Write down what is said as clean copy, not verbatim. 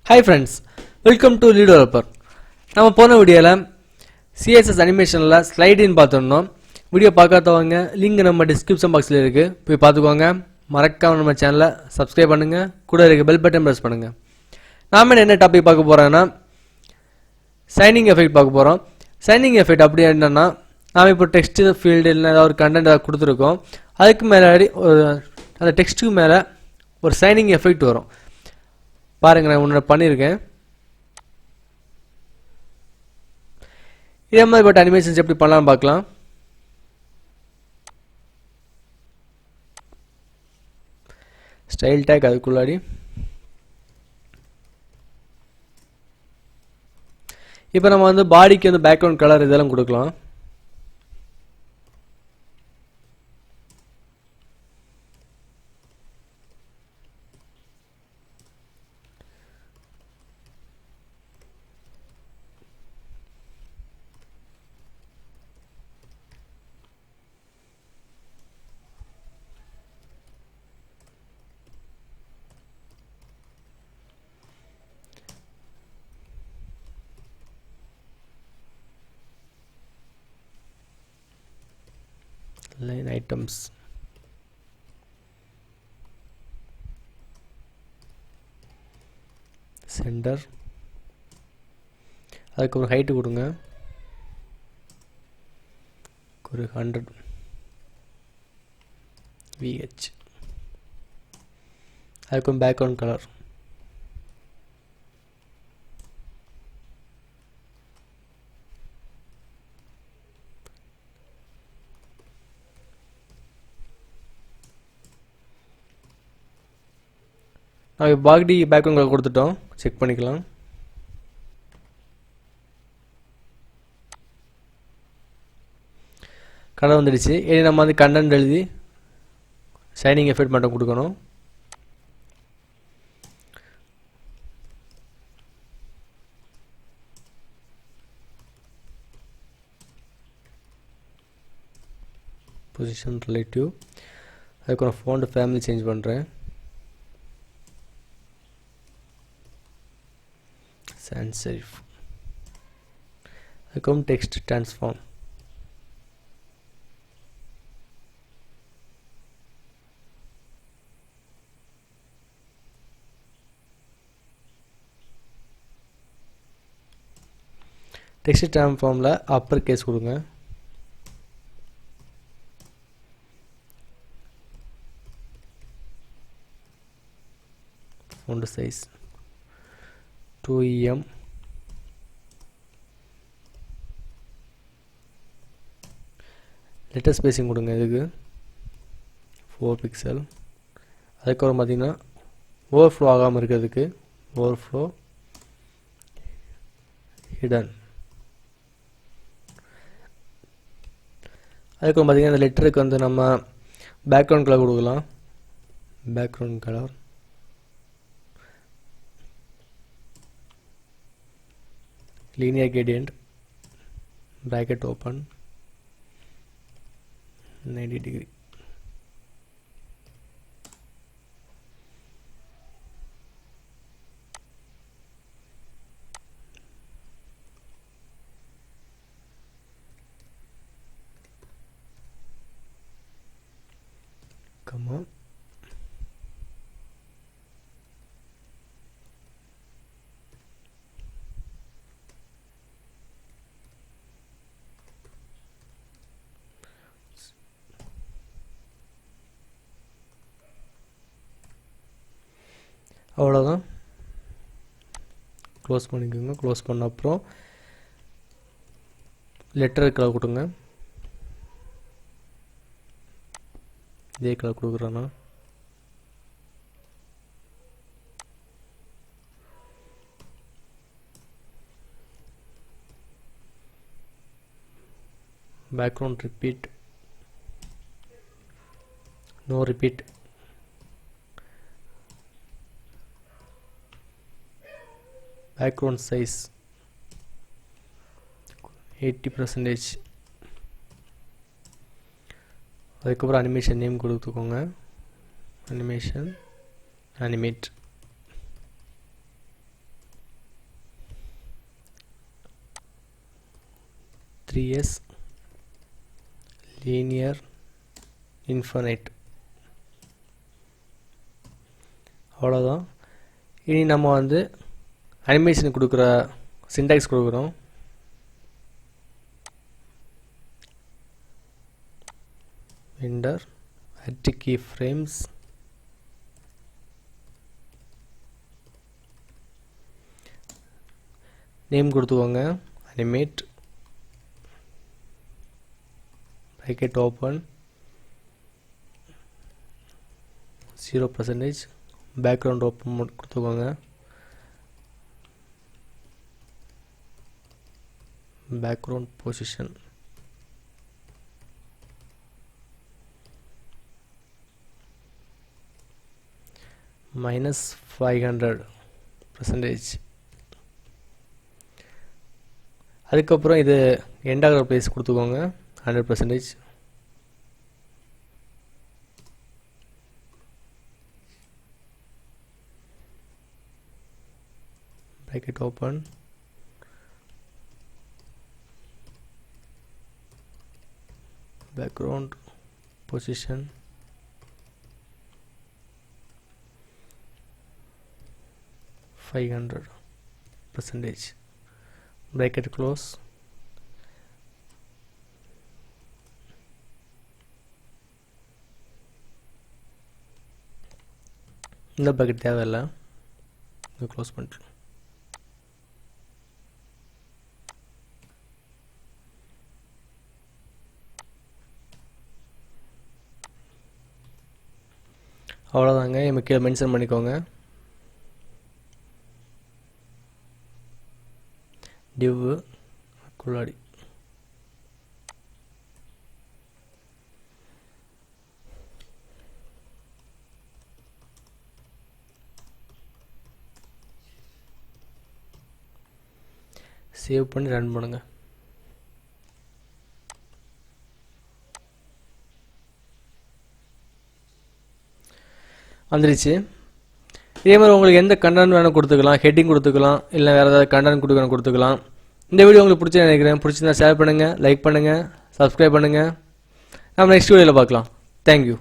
Hi friends, welcome to Lead Developer. நம்ம போன வீடியோல CSS அனிமேஷன்ல slidein பார்த்தோம். வீடியோ பார்க்காதவங்க லிங்க் நம்ம டிஸ்கிரிப்ஷன் பாக்ஸ்ல இருக்கு. போய் பார்த்துக்கோங்க. மறக்காம நம்ம சேனலை சப்ஸ்கிரைப் பண்ணுங்க. கூட இருக்க பெல் பட்டன் பிரஸ் பண்ணுங்க. நாம என்ன டாபிக் பார்க்க போறோம்னா சைனிங் எஃபெக்ட் பார்க்க போறோம். சைனிங் எஃபெக்ட் அப்படி என்னன்னா நாம இப்போ டெக்ஸ்ட் ஃபீல்ட் இல்ல ஏதாவது ஒரு கண்டென்ட் கொடுத்துருக்கோம். அதுக்கு மேல அந்த டெக்ஸ்ட்டுக்கு மேல ஒரு சைனிங் எஃபெக்ட் வரும். பாருங்க நான் ஒன்று பண்ணியிருக்கேன். இதே மாதிரி பட் அனிமேஷன்ஸ் எப்படி பண்ணலாம்னு பார்க்கலாம். ஸ்டைல் டேக் அதுக்குள்ளாடி இப்போ நம்ம வந்து பாடிக்கு வந்து பேக்ரவுண்ட் கலர் இதெல்லாம் கொடுக்கலாம். லைன் ஐட்டம்ஸ் சென்டர் அதுக்கு ஒரு ஹைட் கொடுங்க, ஒரு 100 VH. அதுக்கு ஒரு பேக்ரவுண்ட் கலர் நான் பாடி பேக்ரவுண்ட் கலர் கொடுத்துட்டோம். செக் பண்ணிக்கலாம். கலர் வந்துடுச்சு. இனி நம்ம வந்து கண்டென்ட் எழுதி ஷைனிங் எஃபெக்ட் மட்டும் கொடுக்கணும். பொசிஷன் ரிலேட்டிவ் அதுக்கு நான் ஃபாண்ட் ஃபேமிலி சேஞ்ச் பண்ணுறேன். sans serif அதுக்கும் டெக்ஸ்ட் ட்ரான்ஸ்ஃபார்ம் டெக்ஸ்ட் ட்ரான்ஸ்ஃபார்மில் அப்பர் கேஸ் கொடுங்க. Font size 2em letter spacing கொடுங்க. இதுக்கு 4 பிக்சல். அதுக்கப்புறம் பார்த்தீங்கன்னா ஓவர்ஃப்ளோ ஆகாமல் இருக்கிறதுக்கு ஓவர்ஃப்ளோ ஹிடன். அதுக்கப்புறம் பார்த்தீங்கன்னா இந்த லெட்டருக்கு வந்து நம்ம பேக்ரவுண்ட் கலர் கொடுக்கலாம். Background colour linear gradient bracket open 90 degree. Come on. அவ்வளோதான். க்ளோஸ் பண்ணிக்கோங்க. க்ளோஸ் பண்ண அப்புறம் லெட்டர் கலர் கொடுங்க. இதே கலர் கொடுக்குறேன்னா background repeat no repeat. background size 80%. அதுக்கப்புறம் அனிமேஷன் நேம் கொடுத்துக்கோங்க. Animation animate. 3s linear infinite. அவ்வளோதான். இனி நம்ம வந்து அனிமேஷன் கொடுக்குற சின்டாக்ஸ் கொடுக்குறோம். vendor at keyframes நேம் கொடுத்துக்கோங்க animate bracket open 0% background open கொடுத்துக்கோங்க background position -500%. அதுக்கப்புறம் இது எண்ட் ஆகிற பிளேஸ் கொடுத்துக்கோங்க 100%. bracket open background position 500%. bracket close. இந்த bracket தேவையில்லை, இதை க்ளோஸ் பண்ணிட்டு அவ்வளோதாங்க. கீழே மென்ஷன் பண்ணிக்கோங்க div குள்ளாடி. சேவ் பண்ணி ரன் பண்ணுங்க. வந்துருச்சு. இதே மாதிரி உங்களுக்கு எந்த கண்டென்ட் வேணும் கொடுத்துக்கலாம், ஹெட்டிங் கொடுத்துக்கலாம், இல்லை வேறு ஏதாவது கண்டென்ட் கொடுத்துக்கலாம். இந்த வீடியோ உங்களுக்கு பிடிச்சி நினைக்கிறேன். பிடிச்சிருந்தா ஷேர் பண்ணுங்கள், லைக் பண்ணுங்கள், சப்ஸ்கிரைப் பண்ணுங்கள். நம்ம நெக்ஸ்ட் வீடியோவில் பார்க்கலாம். தேங்க்யூ.